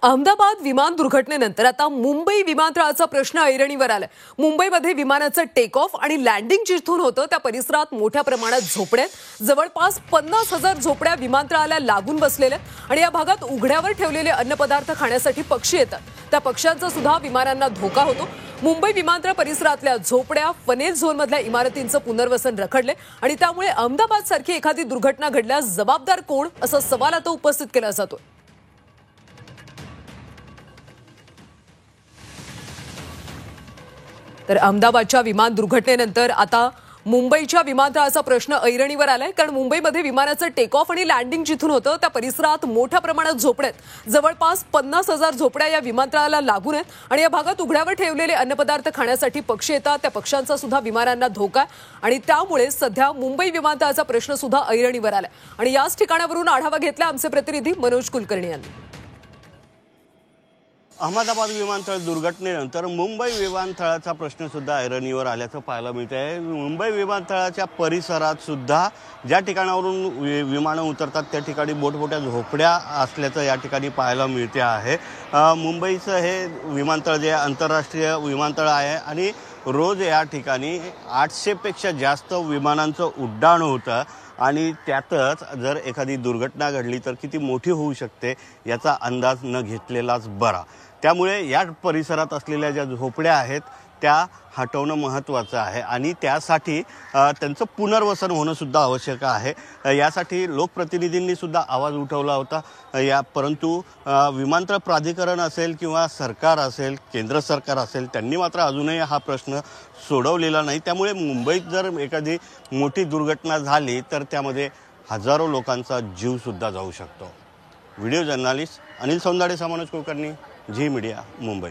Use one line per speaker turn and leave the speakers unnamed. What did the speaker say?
अहमदाबाद विमान दुर्घटनेनंतर आता मुंबई विमानतळाचा प्रश्न ऐरणीवर आलाय। मुंबईमध्ये विमानाचं टेक ऑफ आणि लँडिंग जिथून होतं त्या परिसरात मोठ्या प्रमाणात झोपड्या आहेत। जवळपास 50,000 झोपड्या विमानतळाला लागून बसलेल्या आहेत आणि या भागात उघड्यावर ठेवलेले अन्नपदार्थ खाण्यासाठी पक्षी येतात। त्या पक्ष्यांचा सुद्धा विमानांना धोका होतो। मुंबई विमानतळ परिसरातल्या झोपड्या, फनेल झोनमधल्या इमारतींचं पुनर्वसन रखडले आणि त्यामुळे अहमदाबाद सारखी एखादी दुर्घटना घडल्यास जबाबदार कोण असा सवाल आता उपस्थित केला जातो। तर अहमदाबादच्या विमान दुर्घटनेनंतर आता मुंबईच्या विमानतळाचा प्रश्न ऐरणीवर आलाय, कारण मुंबईमध्ये विमानाचं टेक ऑफ आणि लँडिंग जिथून होतं त्या परिसरात मोठ्या प्रमाणात झोपड्या आहेत। जवळपास 50,000 झोपड्या या विमानतळाला लागून आहेत आणि या भागात उघड्यावर ठेवलेले अन्नपदार्थ खाण्यासाठी पक्षी येतात। त्या पक्ष्यांचा सुद्धा विमानांना धोका आणि त्यामुळे सध्या मुंबई विमानतळाचा प्रश्न सुद्धा ऐरणीवर आलाय आणि याच ठिकाणावरून आढावा घेतला आमचे प्रतिनिधी मनोज कुलकर्णी यांनी।
अहमदाबाद विमानतळ दुर्घटनेनंतर मुंबई विमानतळाचा प्रश्न सुद्धा ऐरणीवर आल्याचं पाहायला मिळत आहे। मुंबई विमानतळाच्या परिसरात सुद्धा ज्या ठिकाणावरून विमानं उतरतात त्या ठिकाणी मोठमोठ्या झोपड्या असल्याचं या ठिकाणी पाहायला मिळते आहे। मुंबईचं हे विमानतळ जे आंतरराष्ट्रीय विमानतळ आहे आणि रोज या ठिकाणी 800 पेक्षा जास्त विमानांचं उड्डाण होतं आणि त्यातच जर एखादी दुर्घटना घडली तर किती मोठी होऊ शकते याचा अंदाज न घेतलेलाच बरा। त्यामुळे या परिसरात असलेल्या ज्या झोपड्या आहेत त्या हटवणं महत्त्वाचं आहे आणि त्यासाठी त्यांचं पुनर्वसन होणं सुद्धा आवश्यक आहे। यासाठी लोकप्रतिनिधींनी सुद्धा आवाज उठवला होता परंतु विमानतळ प्राधिकरण असेल किंवा सरकार असेल, केंद्र सरकार असेल, त्यांनी मात्र अजूनही हा प्रश्न सोडवलेला नाही। त्यामुळे मुंबईत जर एखादी मोठी दुर्घटना झाली तर त्यामध्ये हजारो लोकांचा जीव सुद्धा जाऊ शकतो। Video journalist Anil Saundade, Manoj Kulkarni, Zee media, Mumbai.